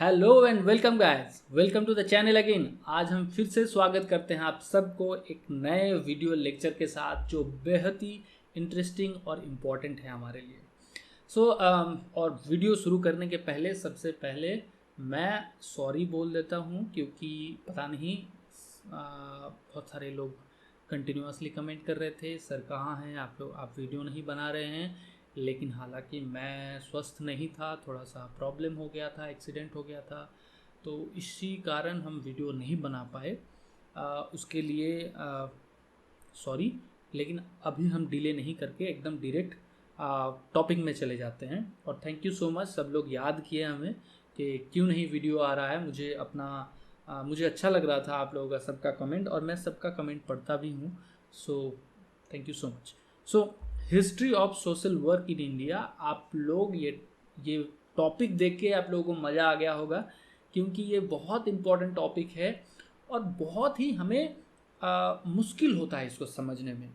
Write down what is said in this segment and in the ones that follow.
Hello and welcome guys, welcome to the channel again. आज हम फिर से स्वागत करते हैं आप सबको एक नए वीडियो लेक्चर के साथ जो बेहद ही इंटरेस्टिंग और इम्पॉर्टेंट है हमारे लिए। और वीडियो शुरू करने के पहले सबसे पहले मैं सॉरी बोल देता हूँ क्योंकि पता नहीं बहुत सारे लोग कंटिन्यूअसली कमेंट कर रहे थे सर कहाँ हैं आप लोग, आप वीडियो नहीं बना रहे हैं। लेकिन हालांकि मैं स्वस्थ नहीं था, थोड़ा सा प्रॉब्लम हो गया था, एक्सीडेंट हो गया था, तो इसी कारण हम वीडियो नहीं बना पाए। उसके लिए सॉरी। लेकिन अभी हम डिले नहीं करके एकदम डायरेक्ट टॉपिक में चले जाते हैं। और थैंक यू सो मच, सब लोग याद किए हमें कि क्यों नहीं वीडियो आ रहा है। मुझे अच्छा लग रहा था आप लोगों का सबका कमेंट, और मैं सबका कमेंट पढ़ता भी हूँ। So thank you so much. So history of social work in India, आप लोग ये टॉपिक देख के आप लोगों को मज़ा आ गया होगा क्योंकि ये बहुत इम्पोर्टेंट टॉपिक है और बहुत ही हमें मुश्किल होता है इसको समझने में।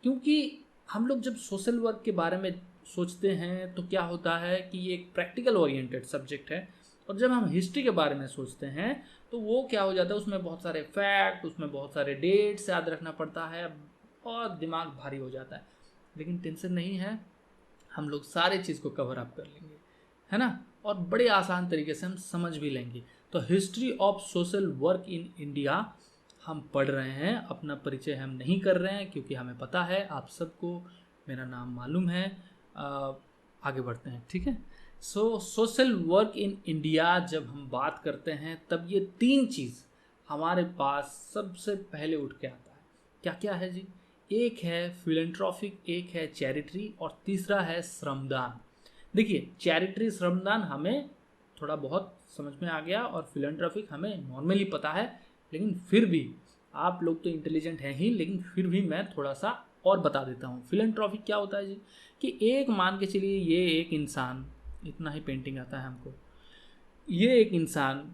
क्योंकि हम लोग जब सोशल वर्क के बारे में सोचते हैं तो क्या होता है कि ये एक प्रैक्टिकल ओरिएंटेड सब्जेक्ट है, और जब हम हिस्ट्री के बारे में सोचते हैं तो वो क्या हो जाता है, उसमें बहुत सारे फैक्ट, उसमें बहुत सारे डेट्स याद रखना पड़ता है और दिमाग भारी हो जाता है। लेकिन टेंशन नहीं है, हम लोग सारे चीज़ को कवर अप कर लेंगे, है ना, और बड़े आसान तरीके से हम समझ भी लेंगे। तो history of social work in India हम पढ़ रहे हैं, अपना परिचय हम नहीं कर रहे हैं क्योंकि हमें पता है आप सबको मेरा नाम मालूम है। आगे बढ़ते हैं, ठीक है। सोशल वर्क इन इंडिया जब हम बात करते हैं तब ये तीन चीज़ हमारे पास सबसे पहले उठ के आता है। क्या क्या है जी? एक है फिलैंथ्रोपिक, एक है चैरिटी, और तीसरा है श्रमदान। देखिए, चैरिटी श्रमदान हमें थोड़ा बहुत समझ में आ गया और फिलैंथ्रोपिक हमें नॉर्मली पता है, लेकिन फिर भी आप लोग तो इंटेलिजेंट हैं ही, लेकिन फिर भी मैं थोड़ा सा और बता देता हूँ। फिलैंथ्रोपिक क्या होता है जी? कि एक मान के चलिए ये एक इंसान, इतना ही पेंटिंग आता है हमको, ये एक इंसान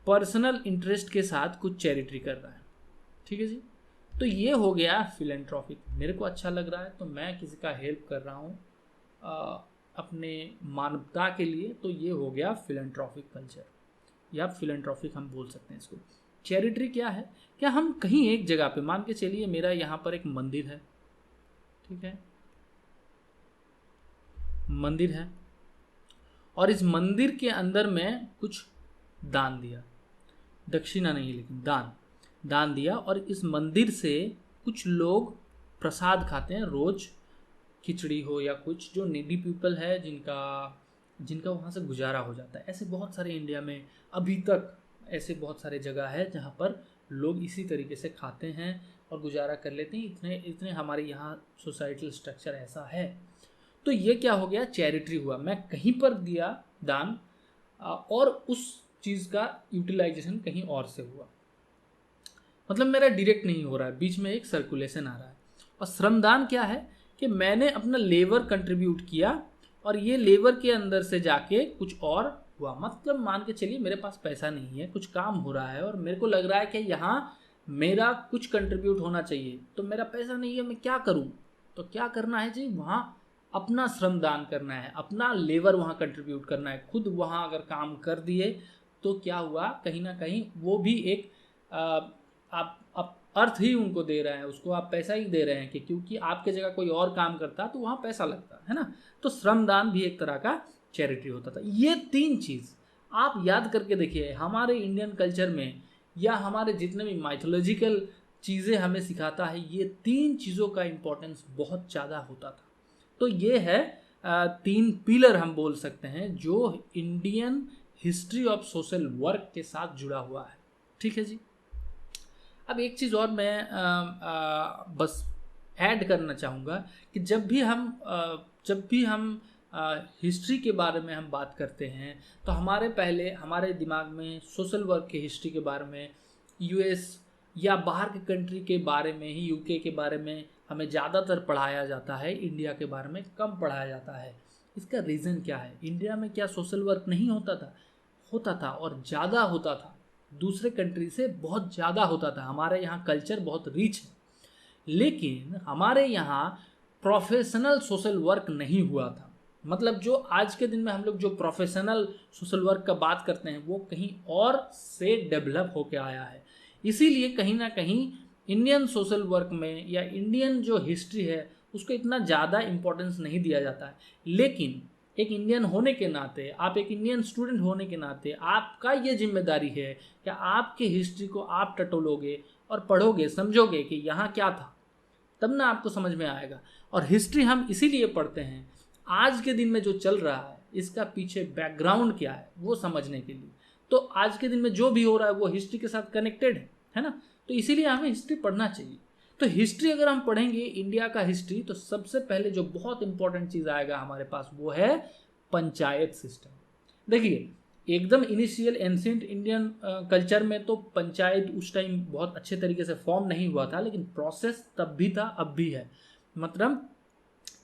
पर्सनल इंटरेस्ट के साथ कुछ चैरिटी कर रहा है, ठीक है जी। तो ये हो गया फिलैंथ्रोपिक। मेरे को अच्छा लग रहा है तो मैं किसी का हेल्प कर रहा हूँ अपने मानवता के लिए, तो ये हो गया फिलैंथ्रोपिक कल्चर, या फिलैंथ्रोपिक हम बोल सकते हैं इसको। चैरिटी क्या है? क्या हम कहीं एक जगह पे, मान के चलिए मेरा यहाँ पर एक मंदिर है, ठीक है, मंदिर है, और इस मंदिर के अंदर मैं कुछ दान दिया, दक्षिणा नहीं लेकिन दान दान दिया, और इस मंदिर से कुछ लोग प्रसाद खाते हैं रोज, खिचड़ी हो या कुछ, जो नीडी पीपल है जिनका जिनका वहाँ से गुजारा हो जाता है। ऐसे बहुत सारे इंडिया में अभी तक ऐसे बहुत सारे जगह है जहाँ पर लोग इसी तरीके से खाते हैं और गुजारा कर लेते हैं। इतने इतने हमारे यहाँ सोसाइटल स्ट्रक्चर ऐसा है। तो ये क्या हो गया? चैरिटी हुआ, मैं कहीं पर दिया दान और उस चीज़ का यूटिलाइजेशन कहीं और से हुआ, मतलब मेरा डायरेक्ट नहीं हो रहा है, बीच में एक सर्कुलेशन आ रहा है। और श्रमदान क्या है कि मैंने अपना लेबर कंट्रीब्यूट किया और ये लेबर के अंदर से जाके कुछ और हुआ। मतलब मान के चलिए मेरे पास पैसा नहीं है, कुछ काम हो रहा है और मेरे को लग रहा है कि यहाँ मेरा कुछ कंट्रीब्यूट होना चाहिए, तो मेरा पैसा नहीं है, मैं क्या करूँ? तो क्या करना है जी? वहाँ अपना श्रमदान करना है, अपना लेबर वहाँ कंट्रीब्यूट करना है। खुद वहाँ अगर काम कर दिए तो क्या हुआ, कहीं ना कहीं वो भी एक आप अर्थ ही उनको दे रहे हैं, उसको आप पैसा ही दे रहे हैं कि क्योंकि आपके जगह कोई और काम करता तो वहाँ पैसा लगता है ना। तो श्रमदान भी एक तरह का चैरिटी होता था। ये तीन चीज़ आप याद करके देखिए, हमारे इंडियन कल्चर में या हमारे जितने भी माइथोलॉजिकल चीज़ें हमें सिखाता है, ये तीन चीज़ों का इम्पोर्टेंस बहुत ज़्यादा होता था। तो ये है तीन पिलर हम बोल सकते हैं जो Indian history of social work के साथ जुड़ा हुआ है, ठीक है जी। अब एक चीज़ और मैं बस ऐड करना चाहूँगा कि जब भी हम हिस्ट्री के बारे में हम बात करते हैं तो पहले हमारे दिमाग में सोशल वर्क के हिस्ट्री के बारे में, यूएस या बाहर के कंट्री के बारे में ही, यूके के बारे में हमें ज़्यादातर पढ़ाया जाता है, इंडिया के बारे में कम पढ़ाया जाता है। इसका रीज़न क्या है? इंडिया में क्या सोशल वर्क नहीं होता था? होता था, और ज़्यादा होता था, दूसरे कंट्री से बहुत ज़्यादा होता था। हमारे यहाँ कल्चर बहुत रिच है, लेकिन हमारे यहाँ प्रोफेशनल सोशल वर्क नहीं हुआ था। मतलब जो आज के दिन में हम लोग जो प्रोफेशनल सोशल वर्क का बात करते हैं वो कहीं और से डेवलप होके आया है। इसीलिए कहीं ना कहीं इंडियन सोशल वर्क में या इंडियन जो हिस्ट्री है उसको इतना ज़्यादा इम्पोर्टेंस नहीं दिया जाता है। लेकिन एक इंडियन होने के नाते, आप एक इंडियन स्टूडेंट होने के नाते आपका ये जिम्मेदारी है कि आपके हिस्ट्री को आप टटोलोगे और पढ़ोगे, समझोगे कि यहाँ क्या था, तब ना आपको समझ में आएगा। और हिस्ट्री हम इसीलिए पढ़ते हैं आज के दिन में जो चल रहा है इसका पीछे बैकग्राउंड क्या है वो समझने के लिए। तो आज के दिन में जो भी हो रहा है वो हिस्ट्री के साथ कनेक्टेड है ना, तो इसीलिए हमें हिस्ट्री पढ़ना चाहिए। तो हिस्ट्री अगर हम पढ़ेंगे इंडिया का हिस्ट्री, तो सबसे पहले जो बहुत इंपॉर्टेंट चीज़ आएगा हमारे पास वो है पंचायत सिस्टम। देखिए, एकदम इनिशियल एंशिएंट इंडियन कल्चर में तो पंचायत उस टाइम बहुत अच्छे तरीके से फॉर्म नहीं हुआ था, लेकिन प्रोसेस तब भी था, अब भी है। मतलब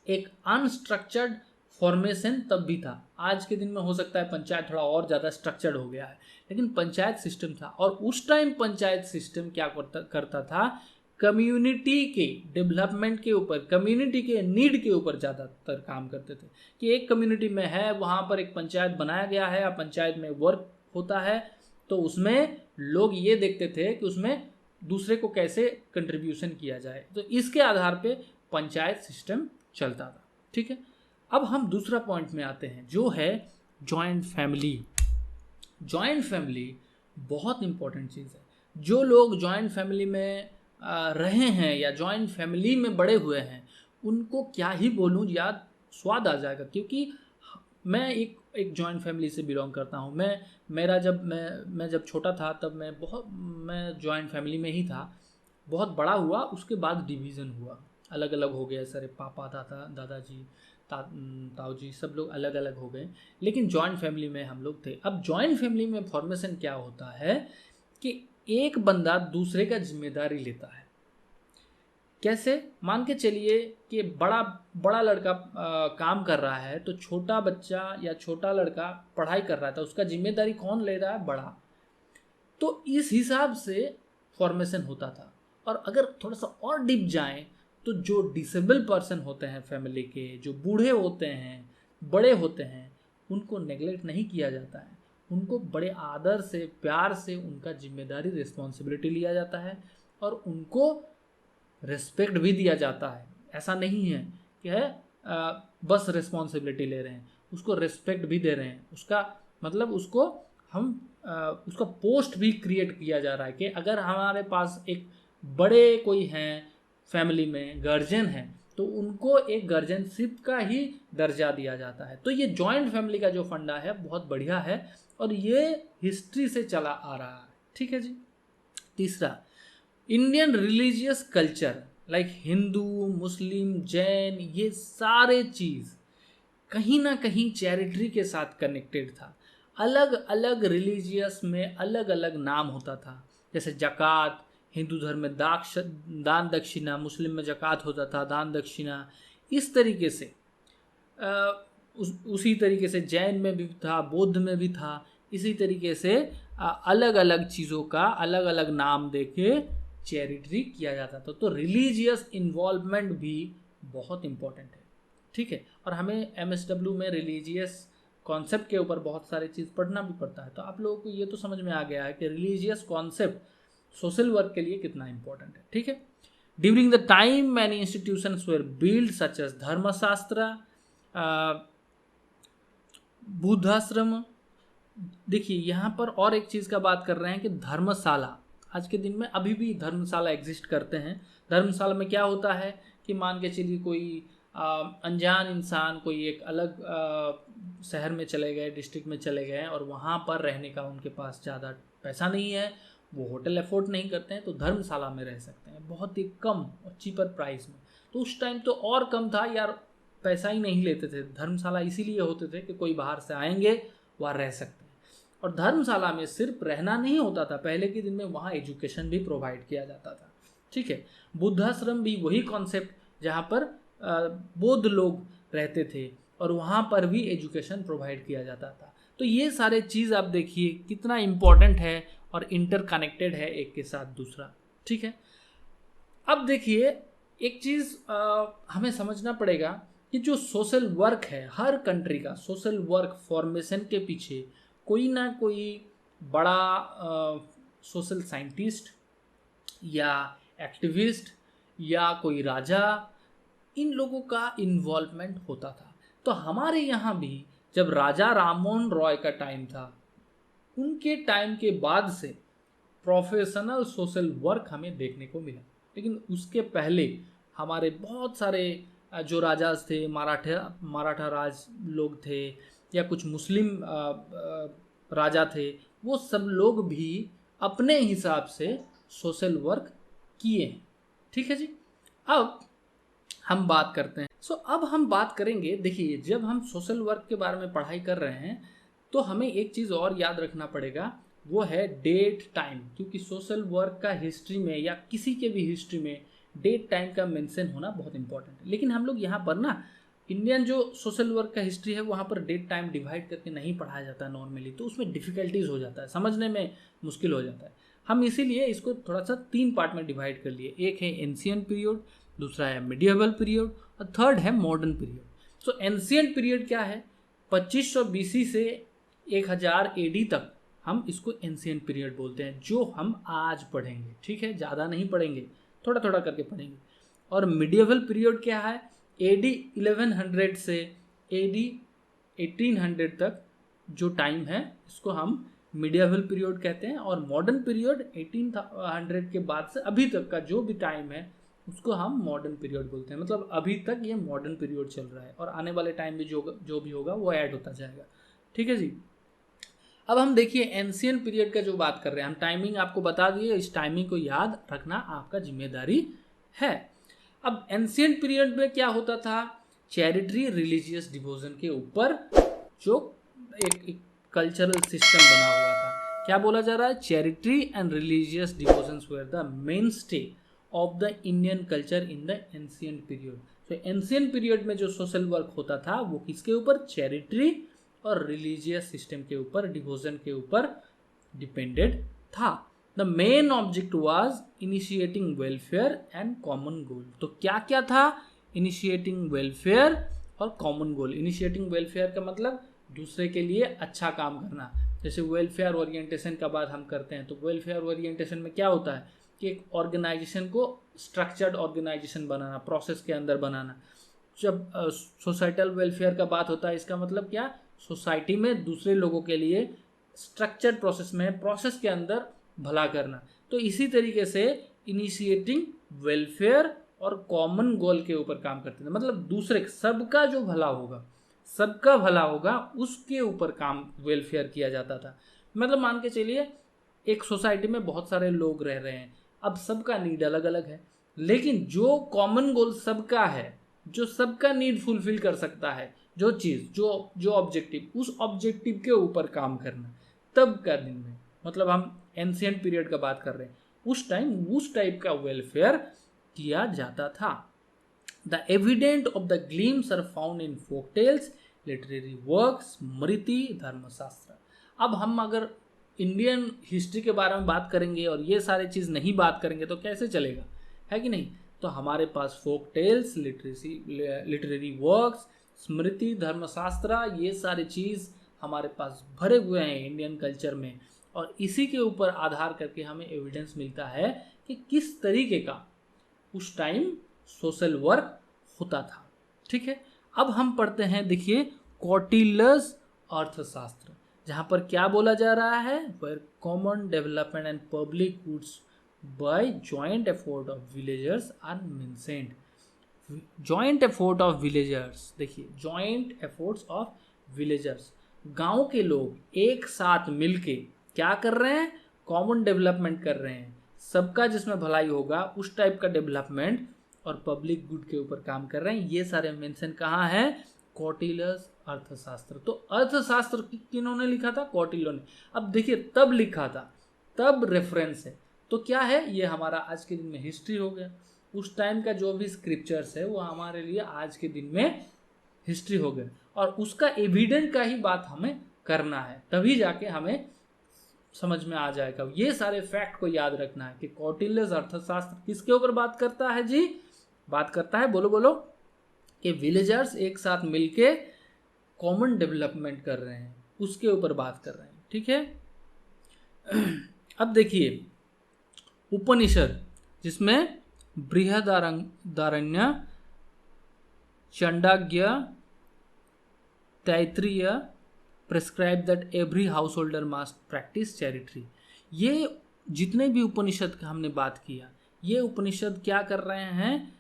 एक अनस्ट्रक्चर्ड फॉर्मेशन तब भी था। आज के दिन में हो सकता है पंचायत थोड़ा और ज़्यादा स्ट्रक्चर्ड हो गया है, लेकिन पंचायत सिस्टम था। और उस टाइम पंचायत सिस्टम क्या करता था, कम्युनिटी के डेवलपमेंट के ऊपर, कम्युनिटी के नीड के ऊपर ज़्यादातर काम करते थे। कि एक कम्युनिटी में है, वहाँ पर एक पंचायत बनाया गया है, अब पंचायत में वर्क होता है, तो उसमें लोग ये देखते थे कि उसमें दूसरे को कैसे कंट्रीब्यूशन किया जाए। तो इसके आधार पे पंचायत सिस्टम चलता था। ठीक है, अब हम दूसरा पॉइंट में आते हैं जो है जॉइंट फैमिली। जॉइंट फैमिली बहुत इंपॉर्टेंट चीज़ है। जो लोग जॉइंट फैमिली में रहे हैं या जॉइंट फैमिली में बड़े हुए हैं उनको क्या ही बोलूँ, याद स्वाद आ जाएगा। क्योंकि मैं एक जॉइंट फैमिली से बिलोंग करता हूँ। मैं जब छोटा था तब मैं जॉइंट फैमिली में ही था। बहुत बड़ा हुआ, उसके बाद डिवीज़न हुआ, अलग अलग हो गए सारे, पापा, दादाजी, ताऊ जी, सब लोग अलग अलग हो गए, लेकिन जॉइंट फैमिली में हम लोग थे। अब जॉइंट फैमिली में फॉर्मेशन क्या होता है कि एक बंदा दूसरे का जिम्मेदारी लेता है। कैसे? मान के चलिए कि बड़ा लड़का काम कर रहा है, तो छोटा बच्चा या छोटा लड़का पढ़ाई कर रहा था, उसका जिम्मेदारी कौन ले रहा है? बड़ा। तो इस हिसाब से फॉर्मेशन होता था। और अगर थोड़ा सा और डीप जाएं तो जो डिसेबल पर्सन होते हैं फैमिली के, जो बूढ़े होते हैं, बड़े होते हैं, उनको नेगलेक्ट नहीं किया जाता है। उनको बड़े आदर से, प्यार से उनका जिम्मेदारी, रिस्पॉन्सिबिलिटी लिया जाता है और उनको रिस्पेक्ट भी दिया जाता है। ऐसा नहीं है कि बस रिस्पॉन्सिबिलिटी ले रहे हैं, उसको रिस्पेक्ट भी दे रहे हैं। उसका मतलब उसको उसका पोस्ट भी क्रिएट किया जा रहा है कि अगर हमारे पास एक बड़े कोई हैं फैमिली में, गार्जियन हैं, तो उनको एक गार्जियनशिप का ही दर्जा दिया जाता है। तो ये जॉइंट फैमिली का जो फंडा है बहुत बढ़िया है और ये हिस्ट्री से चला आ रहा है। ठीक है जी। तीसरा, Indian religious culture like Hindu, Muslim, Jain, ये सारे चीज़ कहीं ना कहीं चैरिटी के साथ कनेक्टेड था। अलग अलग रिलीजियस में अलग अलग नाम होता था। जैसे जक़ात, हिंदू धर्म में दान दक्षिणा, मुस्लिम में जक़ात होता था, दान दक्षिणा। इस तरीके से उसी तरीके से जैन में भी था, बौद्ध में भी था। इसी तरीके से अलग अलग चीज़ों का अलग अलग नाम देके चैरिटी किया जाता था। तो रिलीजियस इन्वॉल्वमेंट भी बहुत इम्पोर्टेंट है। ठीक है, और हमें MSW में रिलीजियस कॉन्सेप्ट के ऊपर बहुत सारी चीज़ पढ़ना भी पड़ता है। तो आप लोगों को ये तो समझ में आ गया है कि रिलीजियस कॉन्सेप्ट सोशल वर्क के लिए कितना इंपॉर्टेंट है। ठीक है, during the time many institutions were build such as धर्मशास्त्र, बुद्धाश्रम। देखिए यहाँ पर और एक चीज़ का बात कर रहे हैं कि धर्मशाला, आज के दिन में अभी भी धर्मशाला एग्जिस्ट करते हैं। धर्मशाला में क्या होता है कि मान के चलिए कोई अनजान इंसान कोई एक अलग शहर में चले गए, डिस्ट्रिक्ट में चले गए और वहाँ पर रहने का उनके पास ज़्यादा पैसा नहीं है, वो होटल अफोर्ड नहीं करते हैं, तो धर्मशाला में रह सकते हैं बहुत ही कम और चीपर प्राइस में। तो उस टाइम तो और कम था यार, पैसा ही नहीं लेते थे। धर्मशाला इसीलिए होते थे कि कोई बाहर से आएंगे, वहाँ रह सकते हैं। और धर्मशाला में सिर्फ रहना नहीं होता था, पहले के दिन में वहाँ एजुकेशन भी प्रोवाइड किया जाता था। ठीक है, बुद्धाश्रम भी वही कॉन्सेप्ट जहाँ पर बौद्ध लोग रहते थे और वहाँ पर भी एजुकेशन प्रोवाइड किया जाता था। तो ये सारे चीज़ आप देखिए कितना इम्पोर्टेंट है और इंटरकनेक्टेड है एक के साथ दूसरा। ठीक है, अब देखिए एक चीज़ हमें समझना पड़ेगा कि जो सोशल वर्क है, हर कंट्री का सोशल वर्क फॉर्मेशन के पीछे कोई ना कोई बड़ा सोशल साइंटिस्ट या एक्टिविस्ट या कोई राजा, इन लोगों का इन्वॉल्वमेंट होता था। तो हमारे यहाँ भी जब राजा राममोहन रॉय का टाइम था, उनके टाइम के बाद से प्रोफेशनल सोशल वर्क हमें देखने को मिला। लेकिन उसके पहले हमारे बहुत सारे जो राजा थे, मराठा राज लोग थे या कुछ मुस्लिम राजा थे, वो सब लोग भी अपने हिसाब से सोशल वर्क किए हैं। ठीक है जी। अब हम बात करते हैं। अब हम बात करेंगे, देखिए जब हम सोशल वर्क के बारे में पढ़ाई कर रहे हैं तो हमें एक चीज़ और याद रखना पड़ेगा, वो है डेट टाइम। क्योंकि सोशल वर्क का हिस्ट्री में या किसी के भी हिस्ट्री में डेट टाइम का मेंशन होना बहुत इंपॉर्टेंट है। लेकिन हम लोग यहाँ पर ना इंडियन जो सोशल वर्क का हिस्ट्री है वहाँ पर डेट टाइम डिवाइड करके नहीं पढ़ाया जाता है नॉर्मली, तो उसमें डिफिकल्टीज हो जाता है, समझने में मुश्किल हो जाता है। हम इसीलिए इसको थोड़ा सा 3 पार्ट में डिवाइड कर लिए। एक है एंशिएंट पीरियड, दूसरा है मिडिएवल पीरियड और थर्ड है मॉडर्न पीरियड। सो एंशिएंट पीरियड क्या है? 2500 BC से 1000 AD तक हम इसको एंशिएंट पीरियड बोलते हैं, जो हम आज पढ़ेंगे। ठीक है, ज़्यादा नहीं पढ़ेंगे, थोड़ा थोड़ा करके पढ़ेंगे। और मिडिएवल पीरियड क्या है? AD 1100 से AD 1800 तक जो टाइम है इसको हम मिडिएवल पीरियड कहते हैं। और मॉडर्न पीरियड 1800 के बाद से अभी तक का जो भी टाइम है उसको हम मॉडर्न पीरियड बोलते हैं। मतलब अभी तक ये मॉडर्न पीरियड चल रहा है और आने वाले टाइम में जो भी होगा वो ऐड होता जाएगा। ठीक है जी। अब हम देखिए एंशिएंट पीरियड का जो बात कर रहे हैं, हम टाइमिंग आपको बता दिए, इस टाइमिंग को याद रखना आपका जिम्मेदारी है। अब एंशिएंट पीरियड में क्या होता था? चैरिटरी रिलीजियस डिवोशन के ऊपर जो एक कल्चरल सिस्टम बना हुआ था। क्या बोला जा रहा है? Charity and religious devotions were the mainstay of the Indian culture in the ancient period. तो एंशिएंट पीरियड में जो सोशल वर्क होता था वो किसके ऊपर? चैरिटरी और रिलीजियस सिस्टम के ऊपर, डिवोशन के ऊपर डिपेंडेड था। The main object was initiating welfare and common goal. तो क्या क्या था? इनिशिएटिंग वेलफेयर और कॉमन गोल। इनिशिएटिंग वेलफेयर का मतलब दूसरे के लिए अच्छा काम करना। जैसे वेलफेयर ओरिएंटेशन का बात हम करते हैं, तो वेलफेयर ओरिएंटेशन में क्या होता है कि एक ऑर्गेनाइजेशन को स्ट्रक्चर्ड ऑर्गेनाइजेशन बनाना, प्रोसेस के अंदर बनाना। जब सोसाइटल वेलफेयर का बात होता है, इसका मतलब क्या? सोसाइटी में दूसरे लोगों के लिए स्ट्रक्चर्ड प्रोसेस में, प्रोसेस के अंदर भला करना। तो इसी तरीके से इनिशिएटिंग वेलफेयर और कॉमन गोल के ऊपर काम करते थे। मतलब दूसरे, सबका जो भला होगा, सबका भला होगा, उसके ऊपर काम वेलफेयर किया जाता था। मतलब मान के चलिए एक सोसाइटी में बहुत सारे लोग रह रहे हैं, अब सबका नीड अलग अलग है, लेकिन जो कॉमन गोल सबका है, जो सबका नीड फुलफिल कर सकता है, जो चीज़, जो ऑब्जेक्टिव, उस ऑब्जेक्टिव के ऊपर काम करना, तब का दिन में, मतलब हम एंशिएंट पीरियड का बात कर रहे हैं, उस टाइम उस टाइप का वेलफेयर किया जाता था। The evident of the glimpses are found in folk tales, literary works, Smriti, Dharmashastra. अब हम अगर इंडियन हिस्ट्री के बारे में बात करेंगे और ये सारी चीज़ नहीं बात करेंगे तो कैसे चलेगा, है कि नहीं? तो हमारे पास फोक टेल्स, लिटरेरी वर्क्स, स्मृति, धर्मशास्त्र, ये सारी चीज़ हमारे पास भरे हुए हैं इंडियन कल्चर में। और इसी के ऊपर आधार करके हमें एविडेंस मिलता है कि किस तरीके का उस टाइम सोशल वर्क होता था। ठीक है, अब हम पढ़ते हैं, देखिए कौटिल्यस अर्थशास्त्र, जहाँ पर क्या बोला जा रहा है? Where common development and public goods by joint effort of villagers are mentioned. Joint effort of villagers, देखिए जॉइंट एफोर्ट्स ऑफ विलेजर्स, गांव के लोग एक साथ मिलके क्या कर रहे हैं? कॉमन डेवलपमेंट कर रहे हैं, सबका जिसमें भलाई होगा उस टाइप का डेवलपमेंट और पब्लिक गुड के ऊपर काम कर रहे हैं। ये सारे मेंशन कहाँ है? कौटिल्यस अर्थशास्त्र। तो अर्थशास्त्र किन्होंने लिखा था? कौटिल्य ने। अब देखिए तब लिखा था, तब रेफरेंस है, तो क्या है? ये हमारा आज के दिन में हिस्ट्री हो गया। उस टाइम का जो भी स्क्रिप्चर्स है वो हमारे लिए आज के दिन में हिस्ट्री हो गए, और उसका एविडेंट का ही बात हमें करना है, तभी जाके हमें समझ में आ जाएगा। ये सारे फैक्ट को याद रखना है कि कौटिल्यस अर्थशास्त्र किसके ऊपर बात करता है जी? बात करता है, बोलो बोलो, कि विलेजर्स एक साथ मिलके कॉमन डेवलपमेंट कर रहे हैं, उसके ऊपर बात कर रहे हैं। ठीक है, अब देखिए उपनिषद जिसमें Brihadaranya, Chandogya, Taittiriya prescribe that every householder must practice charity. ये जितने भी उपनिषद का हमने बात किया, ये उपनिषद क्या कर रहे हैं,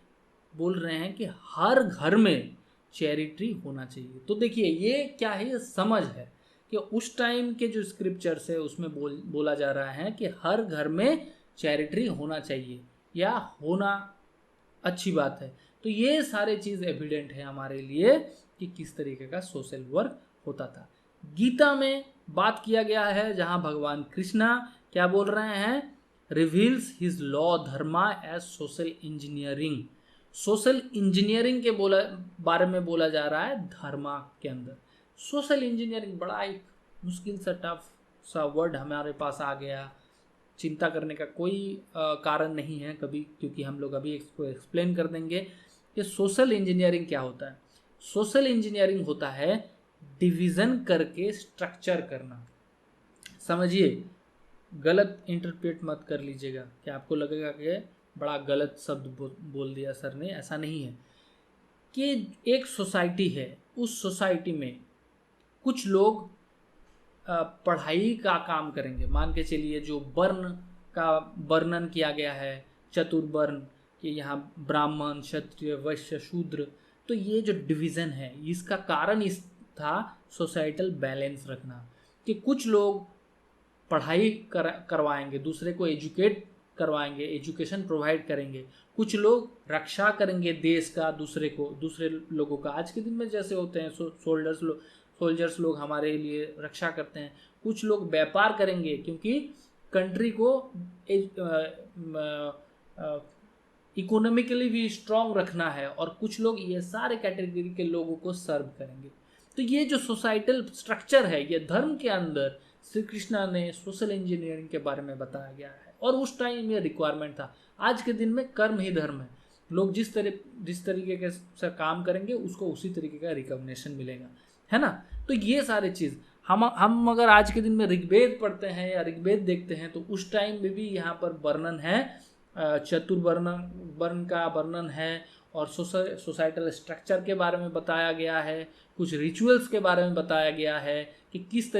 बोल रहे हैं कि हर घर में चैरिटी होना चाहिए। तो देखिए ये क्या है, ये समझ है कि उस टाइम के जो स्क्रिप्चर्स है उसमें बोला जा रहा है कि हर घर में चैरिटी होना चाहिए या होना अच्छी बात है। तो ये सारे चीज़ एविडेंट है हमारे लिए कि किस तरीके का सोशल वर्क होता था। गीता में बात किया गया है जहाँ भगवान कृष्णा क्या बोल रहे हैं, reveals his law dharma as social engineering. Social engineering के बारे में बोला जा रहा है धर्मा के अंदर। सोशल इंजीनियरिंग बड़ा एक मुश्किल सा टफ सा वर्ड हमारे पास आ गया, चिंता करने का कोई कारण नहीं है कभी, क्योंकि हम लोग अभी इसको एक्सप्लेन कर देंगे कि सोशल इंजीनियरिंग क्या होता है। सोशल इंजीनियरिंग होता है डिवीज़न करके स्ट्रक्चर करना। समझिए, गलत इंटरप्रेट मत कर लीजिएगा कि आपको लगेगा कि बड़ा गलत शब्द बोल दिया सर ने, ऐसा नहीं है। कि एक सोसाइटी है, उस सोसाइटी में कुछ लोग पढ़ाई का काम करेंगे। मान के चलिए जो वर्ण का वर्णन किया गया है, चतुर्वर्ण, कि यहाँ ब्राह्मण, क्षत्रिय, वैश्य, शूद्र, तो ये जो डिवीज़न है इसका कारण इस था सोसाइटल बैलेंस रखना, कि कुछ लोग पढ़ाई करवाएंगे, दूसरे को एजुकेट करवाएंगे, एजुकेशन प्रोवाइड करेंगे, कुछ लोग रक्षा करेंगे देश का, दूसरे लोगों का। आज के दिन में जैसे होते हैं सोल्जर्स लोग हमारे लिए रक्षा करते हैं। कुछ लोग व्यापार करेंगे क्योंकि कंट्री को इकोनॉमिकली भी स्ट्रांग रखना है, और कुछ लोग ये सारे कैटेगरी के लोगों को सर्व करेंगे। तो ये जो सोसाइटल स्ट्रक्चर है, ये धर्म के अंदर श्री कृष्णा ने सोशल इंजीनियरिंग के बारे में बताया गया है, और उस टाइम ये रिक्वायरमेंट था। आज के दिन में कर्म ही धर्म है, लोग जिस तरीके के से काम करेंगे उसको उसी तरीके का रिकॉग्निशन मिलेगा, है ना। तो ये सारे चीज़ हम अगर आज के दिन में ऋग्वेद पढ़ते हैं या ऋग्वेद देखते हैं तो उस टाइम में भी यहाँ पर वर्णन है, वर्ण का वर्णन है, और सोसाइटल स्ट्रक्चर के बारे में बताया गया है, कुछ रिचुअल्स के बारे में बताया गया है कि किस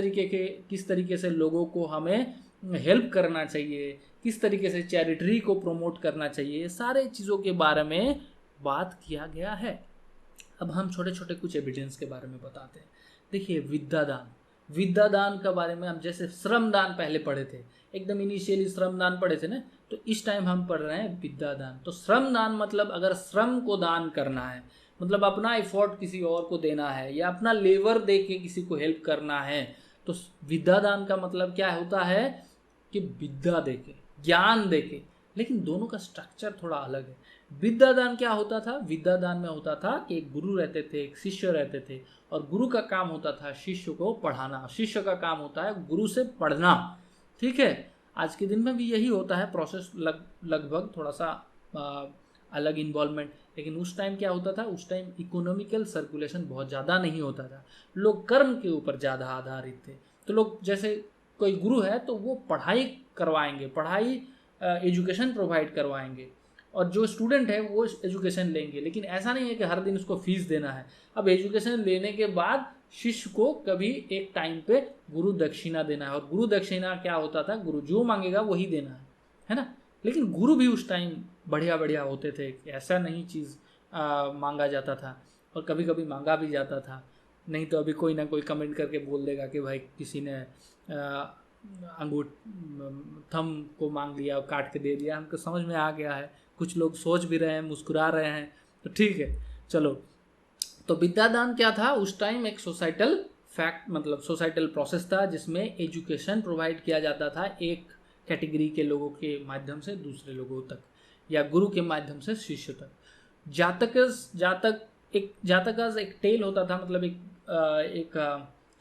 तरीके से लोगों को हमें हेल्प करना चाहिए, किस तरीके से चैरिटी को प्रमोट करना चाहिए, सारे चीज़ों के बारे में बात किया गया है। अब हम छोटे छोटे कुछ एविडेंस के बारे में बताते हैं। देखिए विद्यादान के बारे में हम जैसे श्रमदान पहले पढ़े थे, एकदम इनिशियली श्रमदान पढ़े थे ना, तो इस टाइम हम पढ़ रहे हैं विद्यादान। तो श्रमदान मतलब अगर श्रम को दान करना है, मतलब अपना एफर्ट किसी और को देना है या अपना लेबर दे के किसी को हेल्प करना है, तो विद्यादान का मतलब क्या होता है कि विद्या दे के, ज्ञान दे के। लेकिन दोनों का स्ट्रक्चर थोड़ा अलग है। विद्यादान क्या होता था, विद्यादान में होता था कि एक गुरु रहते थे, एक शिष्य रहते थे, और गुरु का काम होता था शिष्य को पढ़ाना, शिष्य का काम होता है गुरु से पढ़ना। ठीक है, आज के दिन में भी यही होता है प्रोसेस, लगभग थोड़ा सा अलग इन्वॉल्वमेंट। लेकिन उस टाइम क्या होता था, उस टाइम इकोनॉमिकल सर्कुलेशन बहुत ज़्यादा नहीं होता था, लोग कर्म के ऊपर ज़्यादा आधारित थे। तो लोग जैसे कोई गुरु है तो वो पढ़ाई करवाएंगे, एजुकेशन प्रोवाइड करवाएंगे, और जो स्टूडेंट है वो एजुकेशन लेंगे। लेकिन ऐसा नहीं है कि हर दिन उसको फीस देना है। अब एजुकेशन लेने के बाद शिष्य को कभी एक टाइम पे गुरु दक्षिणा देना है, और गुरु दक्षिणा क्या होता था, गुरु जो मांगेगा वही देना है ना। लेकिन गुरु भी उस टाइम बढ़िया होते थे, ऐसा नहीं चीज़ मांगा जाता था, और कभी कभी मांगा भी जाता था। नहीं तो अभी कोई ना कोई कमेंट करके बोल देगा कि भाई किसी ने थम को मांग लिया और काट के दे दिया। हमको समझ में आ गया है, कुछ लोग सोच भी रहे हैं, मुस्कुरा रहे हैं, तो ठीक है चलो। तो विद्यादान क्या था, उस टाइम एक सोसाइटल फैक्ट, मतलब सोसाइटल प्रोसेस था जिसमें एजुकेशन प्रोवाइड किया जाता था एक कैटेगरी के लोगों के माध्यम से दूसरे लोगों तक, या गुरु के माध्यम से शिष्य तक। जातक एक टेल होता था, मतलब एक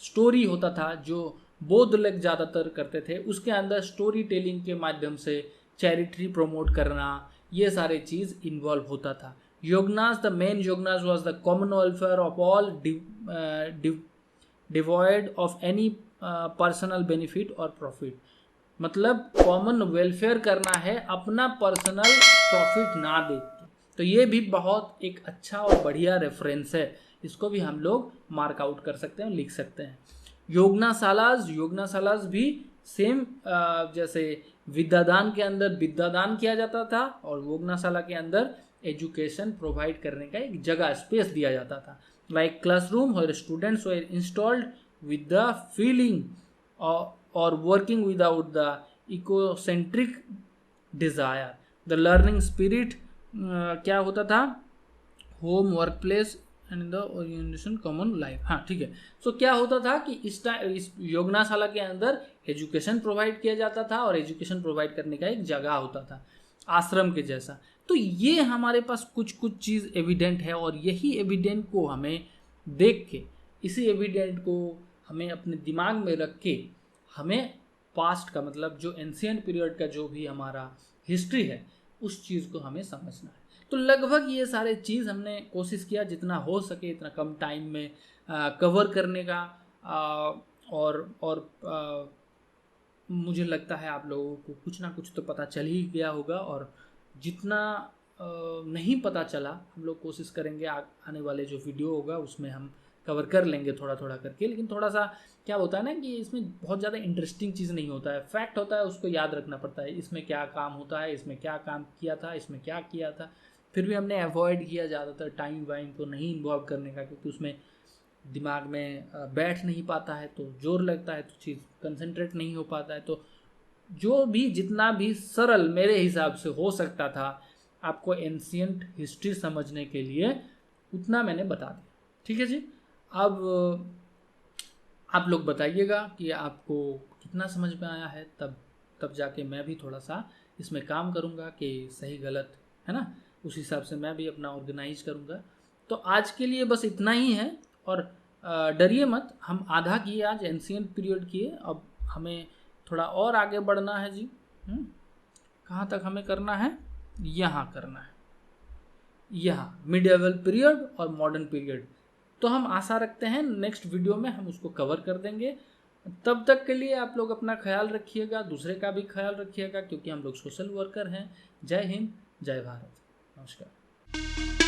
स्टोरी होता था जो बौद्ध लोग ज़्यादातर करते थे। उसके अंदर स्टोरी टेलिंग के माध्यम से चैरिटी प्रमोट करना, ये सारे चीज़ इन्वॉल्व होता था। Yognas, the main Yognas was the common welfare of all devoid of any personal benefit और प्रॉफिट। मतलब कॉमन वेलफेयर करना है, अपना पर्सनल प्रॉफिट ना देख के। तो ये भी बहुत एक अच्छा और बढ़िया रेफरेंस है, इसको भी हम लोग मार्क आउट कर सकते हैं, लिख सकते हैं। योगनाशालाज भी सेम, जैसे विद्यादान के अंदर विद्यादान किया जाता था और योगनाशाला के अंदर एजुकेशन प्रोवाइड करने का एक जगह, स्पेस दिया जाता था। Like classroom where students were installed with the feeling or working without the egocentric desire. The learning spirit क्या होता था, home, work place and the orientation common life. हाँ ठीक है। सो क्या होता था कि इस योगनाशाला के अंदर एजुकेशन प्रोवाइड किया जाता था और एजुकेशन प्रोवाइड करने का एक जगह होता था, आश्रम के जैसा। तो ये हमारे पास कुछ कुछ चीज़ एविडेंट है और यही एविडेंट को हमें देख के, इसी एविडेंट को हमें अपने दिमाग में रख के हमें पास्ट का, मतलब जो एंशिएंट पीरियड का जो भी हमारा हिस्ट्री है उस चीज़ को हमें समझना है। तो लगभग ये सारे चीज़ हमने कोशिश किया जितना हो सके इतना कम टाइम में कवर करने का। और मुझे लगता है आप लोगों को कुछ ना कुछ तो पता चल ही गया होगा, और जितना नहीं पता चला हम लोग कोशिश करेंगे आने वाले जो वीडियो होगा उसमें हम कवर कर लेंगे थोड़ा थोड़ा करके। लेकिन थोड़ा सा क्या होता है ना कि इसमें बहुत ज़्यादा इंटरेस्टिंग चीज़ नहीं होता है, फैक्ट होता है, उसको याद रखना पड़ता है, इसमें क्या काम होता है, इसमें क्या काम किया था, इसमें क्या किया था। फिर भी हमने अवॉइड किया ज़्यादातर टाइम वाइम को नहीं इन्वॉल्व करने का, क्योंकि उसमें दिमाग में बैठ नहीं पाता है, तो जोर लगता है, तो चीज़ कंसंट्रेट नहीं हो पाता है। तो जो भी जितना भी सरल मेरे हिसाब से हो सकता था आपको एंशिएंट हिस्ट्री समझने के लिए, उतना मैंने बता दिया। ठीक है जी। अब आप लोग बताइएगा कि आपको कितना समझ में आया है, तब जाके मैं भी थोड़ा सा इसमें काम करूँगा कि सही गलत है ना, उस हिसाब से मैं भी अपना ऑर्गेनाइज करूँगा। तो आज के लिए बस इतना ही है, और डरिए मत, हम आधा किए आज, एंशिएंट पीरियड किए। अब हमें थोड़ा और आगे बढ़ना है जी। कहाँ तक हमें करना है, यहाँ करना है, यहाँ मिडिएवल पीरियड और मॉडर्न पीरियड। तो हम आशा रखते हैं नेक्स्ट वीडियो में हम उसको कवर कर देंगे। तब तक के लिए आप लोग अपना ख्याल रखिएगा, दूसरे का भी ख्याल रखिएगा, क्योंकि हम लोग सोशल वर्कर हैं। जय हिंद, जय भारत, नमस्कार।